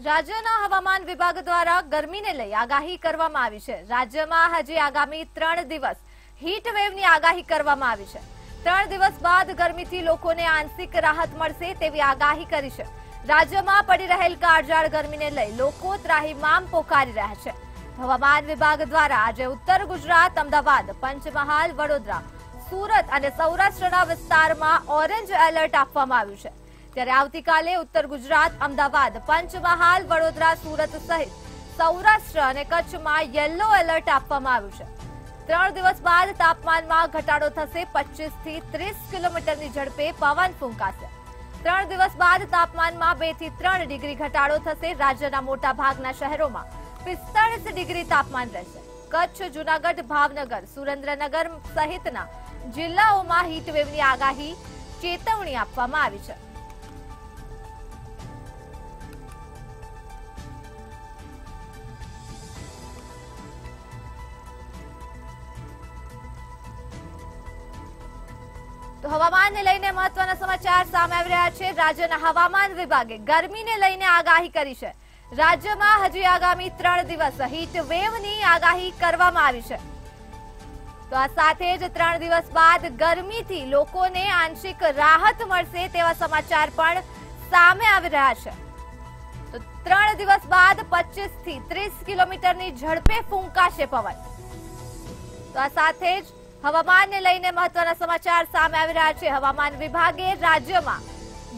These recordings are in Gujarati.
રાજ્યના હવામાન વિભાગ દ્વારા ગરમીને લઈ આગાહી કરવામાં આવી છે। રાજ્યમાં હજી આગામી 3 દિવસ હીટ વેવની આગાહી કરવામાં આવી છે। 3 દિવસ બાદ ગરમીથી લોકોને આંશિક રાહત મળશે તેવી આગાહી કરી છે। રાજ્યમાં પડી રહેલ કાળઝાળ ગરમીને લઈ લોકો ત્રાહિમામ પોકારી રહ્યા છે। હવામાન વિભાગ દ્વારા આજે ઉત્તર ગુજરાત, અમદાવાદ, પંચમહાલ, વડોદરા, સુરત અને સૌરાષ્ટ્રના વિસ્તારમાં ઓરેન્જ એલર્ટ આપવામાં આવ્યું છે। ત્યારે આવતીકાલે ઉત્તર ગુજરાત, અમદાવાદ, પંચમહાલ, વડોદરા, સુરત સહિત સૌરાષ્ટ્ર અને કચ્છમાં યલો એલર્ટ આપવામાં આવ્યું છે। 3 દિવસ બાદ તાપમાનમાં ઘટાડો થશે। 25 થી 30 કિલોમીટરની ઝડપે પવન ફૂંકાશે। 3 દિવસ બાદ તાપમાનમાં 2 થી 3 ડિગ્રી ઘટાડો થશે। રાજ્યના મોટા ભાગના શહેરોમાં 45 ડિગ્રી તાપમાન રહેશે। કચ્છ, જૂનાગઢ, ભાવનગર, સુરેન્દ્રનગર સહિતના જિલ્લાઓમાં હીટવેવની આગાહી, ચેતવણી આપવામાં આવી છે। તો હવામાનને લઈને મહત્વના સમાચાર સામે આવી રહ્યા છે। રાજ્યના હવામાન વિભાગે ગરમીને લઈને આગાહી કરી છે। રાજ્યમાં હજી આગામી 3 દિવસ હીટ વેવની આગાહી કરવામાં આવી છે। તો આ સાથે જ 3 દિવસ બાદ ગરમીથી લોકોને આંશિક રાહત મળશે તેવા સમાચાર પણ સામે આવી રહ્યા છે। તો 3 દિવસ બાદ 25 થી 30 કિલોમીટરની ઝડપે ફૂંકાશે પવન। તો આ સાથે જ હવામાનને લઈને મહત્વના સમાચાર સામે આવી રહ્યા છે। હવામાન વિભાગે રાજ્યમાં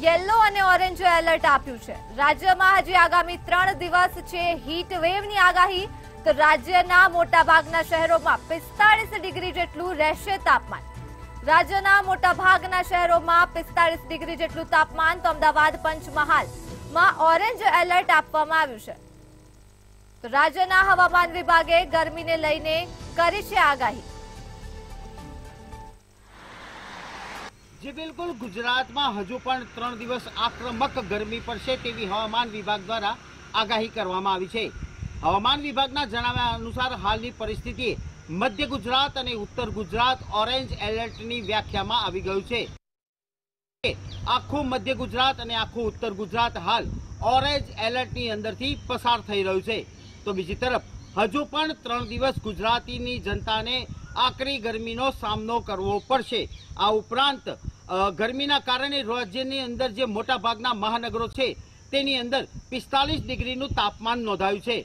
યલો અને ઓરેન્જ એલર્ટ આપ્યું છે। રાજ્યમાં હજી આગામી 3 દિવસ છે હીટ વેવની આગાહી। તો રાજ્યના મોટાભાગના શહેરોમાં 45 ડિગ્રી જેટલું રહેશે તાપમાન। રાજ્યના મોટાભાગના શહેરોમાં 45 ડિગ્રી જેટલું તાપમાન। તો અમદાવાદ, પંચમહાલમાં ઓરેન્જ એલર્ટ આપવામાં આવ્યું છે। તો રાજ્યના હવામાન વિભાગે ગરમીને લઈને કરી છે આગાહી। जी बिल्कुल, गुजरात में हजू पण 3 दिवस आक्रमक गर्मी पड़शे तेवी हवामान विभाग द्वारा आगाही करवामां आवी छे। हवामान विभागना जणाव्या अनुसार हालनी परिस्थिति मध्य गुजरात और उत्तर गुजरात ऑरेंज एलर्टनी व्याख्यामां आवी गयुं छे। आखू मध्य गुजरात और आखू उत्तर गुजरात हाल ऑरेंज एलर्टनी अंदरथी पसार थई रह्युं छे। तो बीजी तरफ हजू पण 3 दिवस गुजरातीनी जनताने आकरी गर्मीनो सामनो करवो पड़शे। आ उपरांत गर्मीना कारणे राज्यनी अंदर जे मोटा भागना महानगरो छे तेनी अंदर 45 डिग्रीनुं तापमान नोंधायुं छे।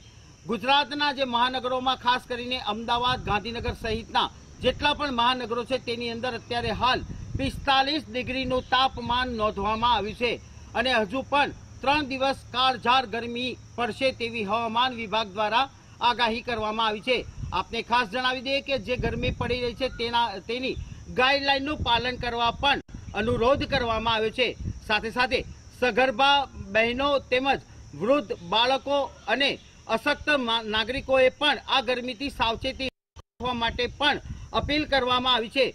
गुजरातना जे महानगरोमां खास करीने अमदावाद, गांधीनगर सहितना जेटला पण महानगरो छे तेनी अंदर अत्यारे हाल 45 डिग्रीनुं तापमान नोंधवामां आव्युं छे। अने हजू पण 3 दिवस काळझाळ गरमी पड़शे तेवी हवामान विभाग द्वारा आगाही करवामां आवी छे। आपने खास जणावी दे के जे गरमी पड़ी रही है तेनी गाइडलाइनનું પાલન કરવા પણ અનુરોધ કરવામાં આવ્યો છે। સાથે સાથે સગર્ભા બહેનો તેમજ વૃદ્ધ બાળકો અને અશક્ત નાગરિકોએ પણ આ ગરમીથી સાવચેતી રાખવા માટે પણ અપીલ કરવામાં આવી છે।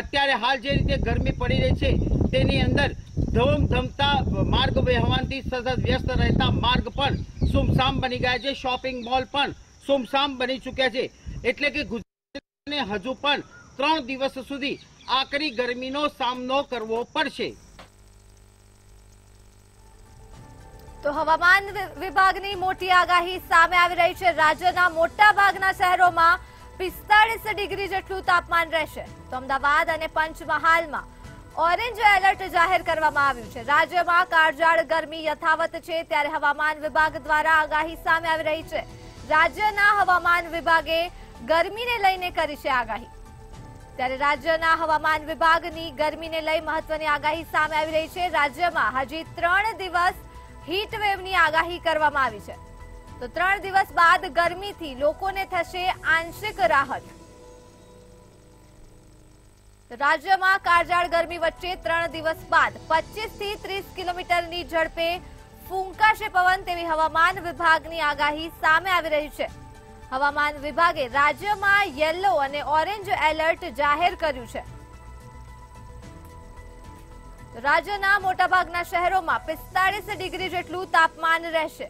અત્યારે હાલ જે રીતે ગરમી પડી રહી છે તેની અંદર ધમધમતા માર્ગ વ્યવહારથી સતત વ્યસ્ત રહેતા માર્ગ પણ સુમસામ બની ગયા છે। શોપિંગ મોલ પણ સુમસામ બની ચૂક્યા છે। એટલે કે ગુજરાતને હજુ પણ 3 દિવસ સુધી આકરી ગરમીનો સામનો કરવો પડશે। તો હવામાન વિભાગની મોટી આગાહી સામે આવી રહી છે। રાજ્યના મોટા ભાગના શહેરોમાં 45 ડિગ્રી જેટલું તાપમાન રહેશે। તો અમદાવાદ અને પંચમહાલમાં ઓરેન્જ એલર્ટ જાહેર કરવામાં આવ્યું છે। રાજ્યમાં કાળઝાળ ગરમી યથાવત છે ત્યારે હવામાન વિભાગ દ્વારા આગાહી સામે આવી રહી છે। રાજ્યના હવામાન વિભાગે ગરમીને લઈને કરી છે આગાહી। ત્યારે રાજ્યના હવામાન વિભાગની ગરમીને લઈ મહત્વની આગાહી સામે આવી રહી છે। રાજ્યમાં હજી 3 દિવસ હીટ વેવની આગાહી કરવામાં આવી છે। તો 3 દિવસ બાદ ગરમીથી લોકોને થશે આંશિક રાહત। રાજ્યમાં કાળઝાળ ગરમી વચ્ચે 3 દિવસ બાદ 25 થી 30 કિલોમીટરની ઝડપે ફૂંકાશે પવન તેવી હવામાન વિભાગની આગાહી સામે આવી રહી છે। હવામાન વિભાગે રાજ્યમાં યલો અને ઓરેન્જ એલર્ટ જાહેર કર્યું છે। રાજ્યના મોટાભાગના શહેરોમાં 45 ડિગ્રી જેટલું તાપમાન રહેશે।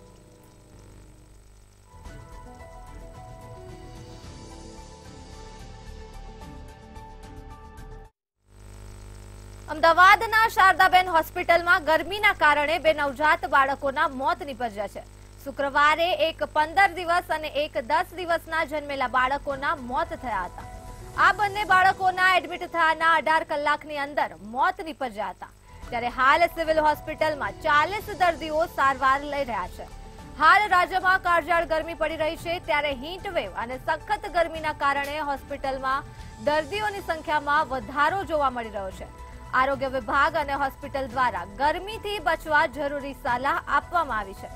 અમદાવાદના શારદાબેન હોસ્પિટલમાં ગરમીના કારણે 2 નવજાત બાળકોના મોત નીપજ્યા છે। શુક્રવારે એક 15 દિવસ અને એક 10 દિવસના જન્મેલા બાળકોના મોત થયા હતા. આ બંને બાળકોના એડમિટ થયાના 18 કલાકની અંદર મોત નીપજ્યા હતા. ત્યારે હાલ સિવિલ હોસ્પિટલમાં 40 દર્દીઓ સારવાર લઈ રહ્યા છે. હાલ રાજ્યમાં કાળઝાળ ગરમી પડી રહી છે, ત્યારે હીટ વેવ અને સખત ગરમીના કારણે હોસ્પિટલમાં દર્દીઓની સંખ્યામાં વધારો જોવા મળી રહ્યો છે. આરોગ્ય વિભાગ અને હોસ્પિટલ દ્વારા ગરમીથી બચવા જરૂરી સલાહ આપવામાં આવી છે.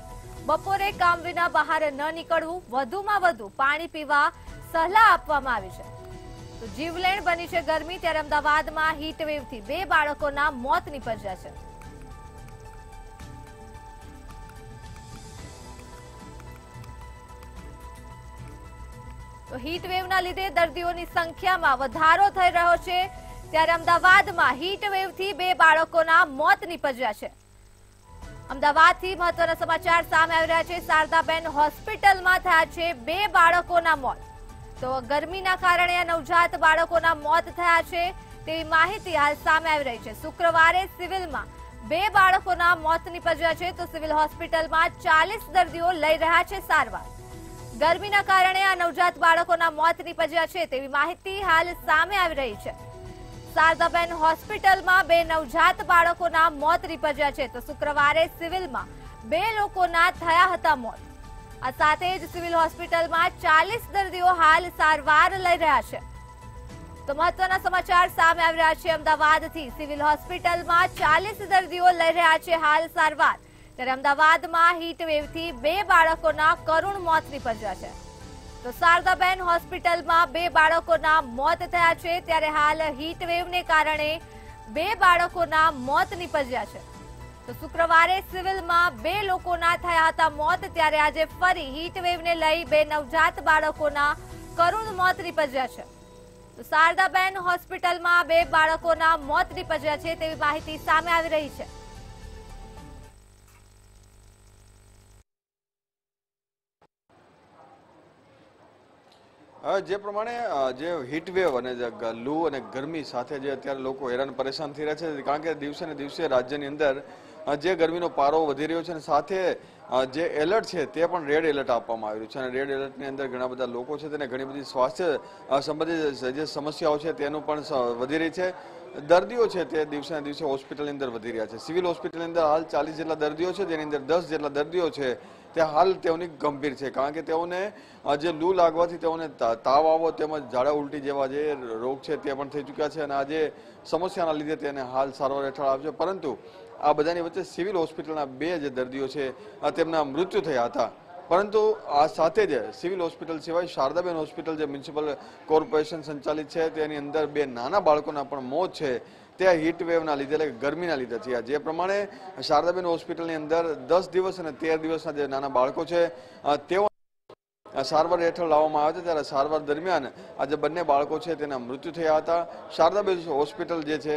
બપોરે કામ વિના બહાર ન નીકળવું, વધુમાં વધુ પાણી પીવા સલાહ આપવામાં આવી છે. તો જીવલેણ બની છે ગરમી, ત્યારે અમદાવાદમાં હીટ વેવથી 2 બાળકોના મોત નીપજ્યા છે. તો હીટ વેવના લીધે દર્દીઓની સંખ્યામાં વધારો થઈ રહ્યો છે, ત્યારે અમદાવાદમાં હીટ વેવથી 2 બાળકોના મોત નીપજ્યા છે. અમદાવાદથી મહત્વના સમાચાર સામે આવી રહ્યા છે. શારદાબેન હોસ્પિટલમાં થયા છે 2 બાળકોના મોત. તો ગરમીના કારણે નવજાત બાળકોના મોત થયા છે તેવી માહિતી હાલ સામે આવી રહી છે. શુક્રવારે સિવિલમાં 2 બાળકોના મોત નીપજ્યા છે, તો સિવિલ હોસ્પિટલમાં 40 દર્દીઓ લઈ રહ્યા છે સારવાર. ગરમીના કારણે આ નવજાત બાળકોના મોત નીપજ્યા છે તેવી માહિતી હાલ સામે આવી રહી છે. શારદાબેન હોસ્પિટલમાં 2 નવજાત બાળકોના મોત નીપજ્યા છે, તો શુક્રવારે સિવિલમાં 2 લોકોના થયા હતા મોત. આ સાથે જ સિવિલ હોસ્પિટલમાં 40 દર્દીઓ હાલ સારવાર લઈ રહ્યા છે. તો મહત્વના સમાચાર સામે આવી રહ્યા છે. અમદાવાદથી સિવિલ હોસ્પિટલમાં 40 દર્દીઓ લઈ રહ્યા છે હાલ સારવાર. ત્યારે અમદાવાદમાં હીટ વેવથી 2 બાળકોના કરુણ મોત નીપજ્યા છે. તો શારદાબેન હોસ્પિટલમાં 2 બાળકોના મોત થયા છે, ત્યારે હાલ હીટ વેવને કારણે 2 બાળકોના મોત નીપજ્યા છે. તો શુક્રવારે સિવિલમાં 2 લોકોના થયા હતા મોત, ત્યારે આજે ફરી હીટ વેવને લઈ 2 નવજાત બાળકોના કરુણ મોત નીપજ્યા છે. તો શારદાબેન હોસ્પિટલમાં 2 બાળકોના મોત નીપજ્યા છે તેવી માહિતી સામે આવી રહી છે. જે પ્રમાણે જે હીટ વેવ અને લૂ અને ગરમી સાથે જે અત્યારે લોકો હેરાન પરેશાન થઈ રહ્યા છે, કારણ કે દિવસે ને દિવસે રાજ્યની અંદર જે ગરમીનો પારો વધી રહ્યો છે અને સાથે જે એલર્ટ છે તે પણ રેડ એલર્ટ આપવામાં આવ્યું છે. અને રેડ એલર્ટની અંદર ઘણા બધા લોકો છે તેને ઘણી બધી સ્વાસ્થ્ય સંબંધિત જે સમસ્યાઓ છે તેનું પણ વધી રહી છે. દર્દીઓ છે તે દિવસે ને દિવસે હોસ્પિટલની અંદર વધી રહ્યા છે. સિવિલ હોસ્પિટલની અંદર હાલ 40 જેટલા દર્દીઓ છે, જેની અંદર 10 જેટલા દર્દીઓ છે તે હાલ તેઓની ગંભીર છે, કારણ કે તેઓને જે લૂ લાગવાથી તેઓને તાવ આવો તેમજ ઝાડા ઉલટી જેવા જે રોગ છે તે પણ થઈ ચૂક્યા છે. અને આ જે સમસ્યાના લીધે તેને હાલ સારવાર હેઠળ આવશે. પરંતુ આ બધાની વચ્ચે સિવિલ હોસ્પિટલના 2 જે દર્દીઓ છે તેમના મૃત્યુ થયા હતા. પરંતુ આ સાથે જ સિવિલ હોસ્પિટલ સિવાય શારદાબેન હોસ્પિટલ જે મ્યુનિસિપલ કોર્પોરેશન સંચાલિત છે તેની અંદર 2 નાના બાળકોના પણ મોત છે તે હીટ વેવના લીધે, એટલે ગરમીના લીધે થયા. જે પ્રમાણે શારદાબેન હોસ્પિટલની અંદર 10 દિવસ અને 13 દિવસના જે નાના બાળકો છે તેઓ સારવાર હેઠળ લાવવામાં આવ્યા હતા, ત્યારે સારવાર દરમિયાન આ જે બંને બાળકો છે તેના મૃત્યુ થયા હતા. શારદાબેન હોસ્પિટલ જે છે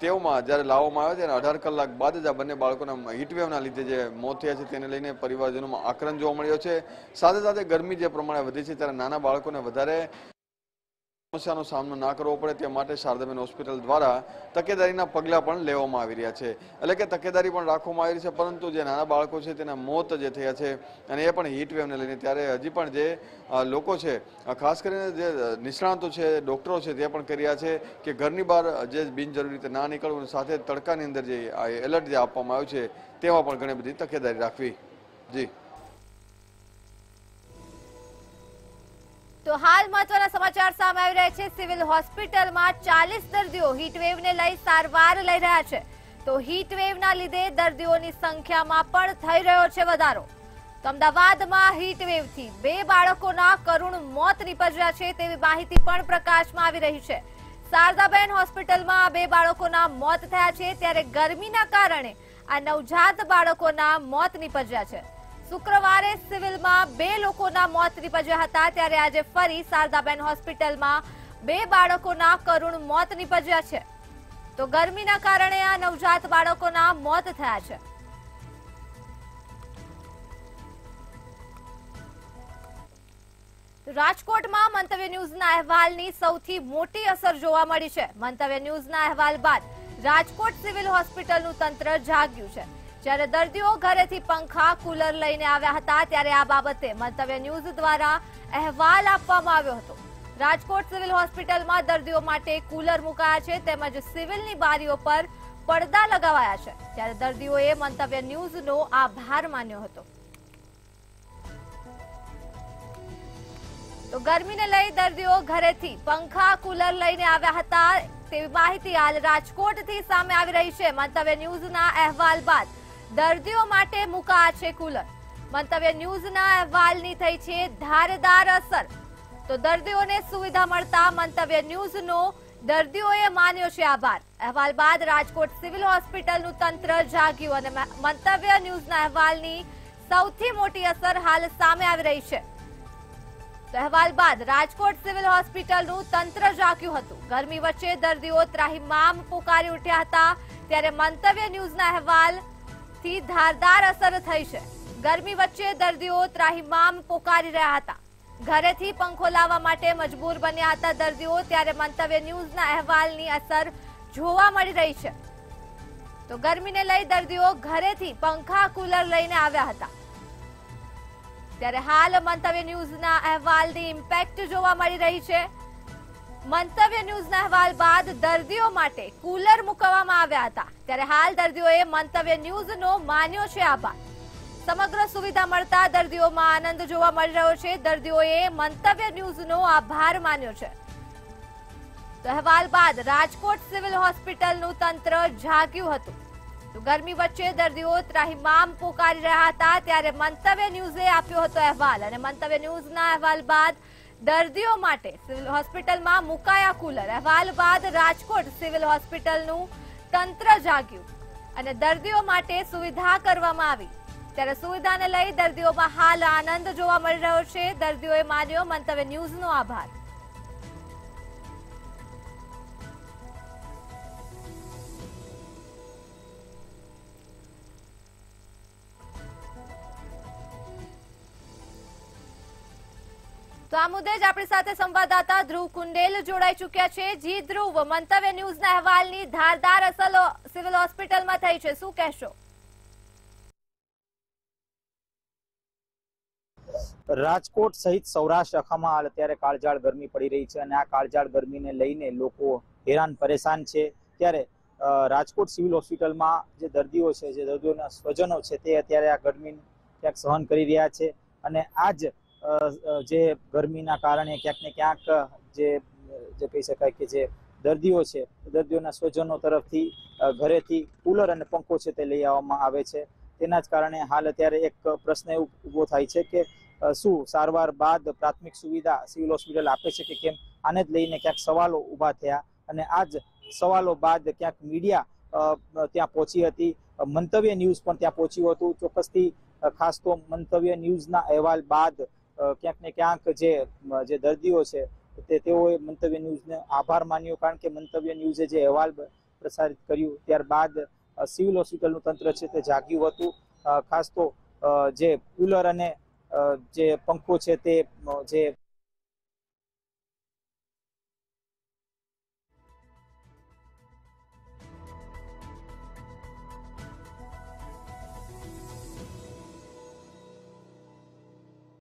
તેઓમાં જ્યારે લાવવામાં આવ્યા ત્યારે 18 કલાક બાદ જ આ બંને બાળકોના હીટવેવના લીધે જે મોત થયા છે તેને લઈને પરિવારજનોમાં આક્રંદ જોવા મળ્યો છે. સાથે સાથે ગરમી જે પ્રમાણે વધી છે ત્યારે નાના બાળકોને વધારે સમસ્યાનો સામનો ના કરવો પડે તે માટે શારદાબેન હોસ્પિટલ દ્વારા તકેદારીના પગલાં પણ લેવામાં આવી રહ્યા છે. એટલે કે તકેદારી પણ રાખવામાં આવી રહી છે, પરંતુ જે નાના બાળકો છે તેના મોત જે થયા છે અને એ પણ હીટવેવને લઈને, ત્યારે હજી પણ જે લોકો છે ખાસ કરીને જે નિષ્ણાતો છે, ડોક્ટરો છે તે પણ કરી રહ્યા છે કે ઘરની બહાર જે બિનજરૂરી રીતે ના નીકળવું, સાથે તડકાની અંદર જે એલર્ટ જે આપવામાં આવ્યું છે તેમાં પણ ઘણી બધી તકેદારી રાખવી. જી તો હાલ મહત્વના સમાચાર સામે આવી રહ્યા છે. સિવિલ હોસ્પિટલમાં 40 દર્દીઓ હીટવેવને લઈ સારવાર લઈ રહ્યા છે. તો હીટવેવના લીધે દર્દીઓની સંખ્યામાં પણ થઈ રહ્યો છે વધારો. તો અમદાવાદમાં હીટવેવથી 2 બાળકોના કરુણ મોત નીપજ્યા છે તેવી માહિતી પણ પ્રકાશમાં આવી રહી છે. શારદાબેન હોસ્પિટલમાં 2 બાળકોના મોત થયા છે, ત્યારે ગરમીના કારણે આ નવજાત બાળકોના મોત નીપજ્યા છે. શુક્રવારે સિવિલમાં 2 લોકોના મોત નીપજ્યા હતા, ત્યારે આજે ફરી શારદાબેન હોસ્પિટલમાં 2 બાળકોના કરુણ મોત નીપજ્યા છે. તો ગરમીના કારણે આ નવજાત બાળકોના મોત થયા છે. રાજકોટમાં મંતવ્ય ન્યૂઝના અહેવાલની સૌથી મોટી અસર જોવા મળી છે. મંતવ્ય ન્યૂઝના અહેવાલ બાદ રાજકોટ સિવિલ હોસ્પિટલનું તંત્ર જાગ્યું છે. જ્યારે દર્દીઓ ઘરેથી પંખા કુલર લઈને આવ્યા હતા ત્યારે આ બાબતે મંતવ્ય ન્યૂઝ દ્વારા અહેવાલ આપવામાં આવ્યો હતો। રાજકોટ સિવિલ હોસ્પિટલમાં દર્દીઓ માટે કુલર મુકાયા છે તેમજ સિવિલની બારીઓ પર પડદા લગાવાયા છે ત્યારે દર્દીઓએ મંતવ્ય ન્યૂઝનો આભાર માન્યો હતો। તો ગરમીને લઈ દર્દીઓ ઘરેથી પંખા કુલર લઈને આવ્યા હતા તેવી માહિતી હાલ રાજકોટથી સામે આવી રહી છે। મંતવ્ય ન્યૂઝના અહેવાલ બાદ દર્દીઓ માટે મુકાયા છે કુલર। મંતવ્ય ન્યૂઝના અહેવાલની થઈ છે ધારદાર અસર। તો દર્દીઓને સુવિધા મળતા મંતવ્ય ન્યૂઝનો દર્દીઓએ માન્યો છે આભાર। અહેવાલ બાદ રાજકોટ સિવિલ હોસ્પિટલનું તંત્ર જાગ્યું અને મંતવ્ય ન્યૂઝના અહેવાલની સૌથી મોટી અસર હાલ સામે આવી રહી છે। તો અહેવાલ બાદ રાજકોટ સિવિલ હોસ્પિટલનું તંત્ર જાગ્યું હતું। ગરમી વચ્ચે દર્દીઓ ત્રાહિમામ પુકારી ઉઠ્યા હતા ત્યારે મંતવ્ય ન્યૂઝના અહેવાલથી ધારદાર અસર થઈ છે। ગરમી વચ્ચે દર્દીઓ ત્રાહિમામ પુકારી રહ્યા હતા, ઘરેથી પંખો લાવવા માટે મજબૂર બન્યા હતા દર્દીઓ ત્યારે મંતવ્ય ન્યૂઝના અહેવાલની અસર જોવા મળી રહી છે। તો ગરમીને લઈ દર્દીઓ ઘરેથી પંખા કુલર લઈને આવ્યા હતા ત્યારે હાલ મંતવ્ય ન્યૂઝના અહેવાલની ઇમ્પેક્ટ જોવા મળી રહી છે। મંતવ્ય ન્યૂઝના અહેવાલ બાદ દર્દીઓ માટે કુલર મૂકવામાં આવ્યા હતા ત્યારે હાલ દર્દીઓએ મંતવ્ય ન્યૂઝનો માન્યો છે આભાર। સમગ્ર સુવિધા મળતા દર્દીઓમાં આનંદ જોવા મળી રહ્યો છે। દર્દીઓએ મંતવ્ય ન્યૂઝનો આભાર માન્યો છે। તો અહેવાલ બાદ રાજકોટ સિવિલ હોસ્પિટલનું તંત્ર જાગ્યું હતું। તો ગરમી વચ્ચે દર્દીઓ ત્રાહિમામ પુકારી રહ્યા હતા ત્યારે મંતવ્ય ન્યૂઝે આપ્યો હતો અહેવાલ અને મંતવ્ય ન્યૂઝના અહેવાલ બાદ દર્દીઓ માટે સિવિલ હોસ્પિટલમાં મુકાયા કુલર। અહેવાલ બાદ રાજકોટ સિવિલ હોસ્પિટલનું તંત્ર જાગ્યું અને દર્દીઓ માટે સુવિધા કરવામાં આવી ત્યારે સુવિધાને લઈ દર્દીઓમાં હાલ આનંદ જોવા મળી રહ્યો છે। દર્દીઓએ માન્યો મંતવ્ય ન્યૂઝનો આભાર। તો આ મુદ્દે જ આપણી સાથે સંવાદદાતા ધ્રુવ કુંડેલ જોડાઈ ચૂક્યા છે। જી ધ્રુવ, મંતવ્ય ન્યૂઝના અહેવાલની ધારદાર અસર સિવિલ હોસ્પિટલમાં થઈ છે, શું કહેશો? રાજકોટ સહિત સૌરાષ્ટ્ર આખામાં અત્યારે કાળઝાળ ગરમી પડી રહી છે અને આ કાળઝાળ ગરમીને લઈને લોકો હેરાન પરેશાન છે ત્યારે રાજકોટ સિવિલ હોસ્પિટલમાં જે દર્દીઓ છે, જે દર્દીઓના સ્વજનો છે તે અત્યારે આ ગરમી ક્યાંક સહન કરી રહ્યા છે અને આજ જે ગરમીના કારણે ક્યાંક ને ક્યાંક જે કહી શકાય કે જે દર્દીઓ છે, દર્દીઓના સ્વજનો તરફથી ઘરેથી કુલર અને પંખો છે તે લઈ આવવામાં આવે છે। તેના જ કારણે હાલ અત્યારે એક પ્રશ્ન એવો ઊભો થાય છે કે શું સારવાર બાદ પ્રાથમિક સુવિધા સિવિલ હોસ્પિટલ આપે છે કે કેમ? આને જ લઈને ક્યાંક સવાલો ઊભા થયા અને આ જ સવાલો બાદ ક્યાંક મીડિયા ત્યાં પહોંચી હતી, મંતવ્ય ન્યૂઝ પણ ત્યાં પહોંચ્યું હતું। ચોક્કસથી ખાસ તો મંતવ્ય ન્યૂઝના અહેવાલ બાદ ક્યાંક ને ક્યાંક જે દર્દીઓ છે તેઓએ મંતવ્ય ન્યૂઝને આભાર માન્યો કારણ કે મંતવ્ય ન્યૂઝે જે અહેવાલ પ્રસારિત કર્યું ત્યારબાદ સિવિલ હોસ્પિટલનું તંત્ર છે તે જાગ્યું હતું। ખાસ તો જે કુલર અને જે પંખો છે તે જે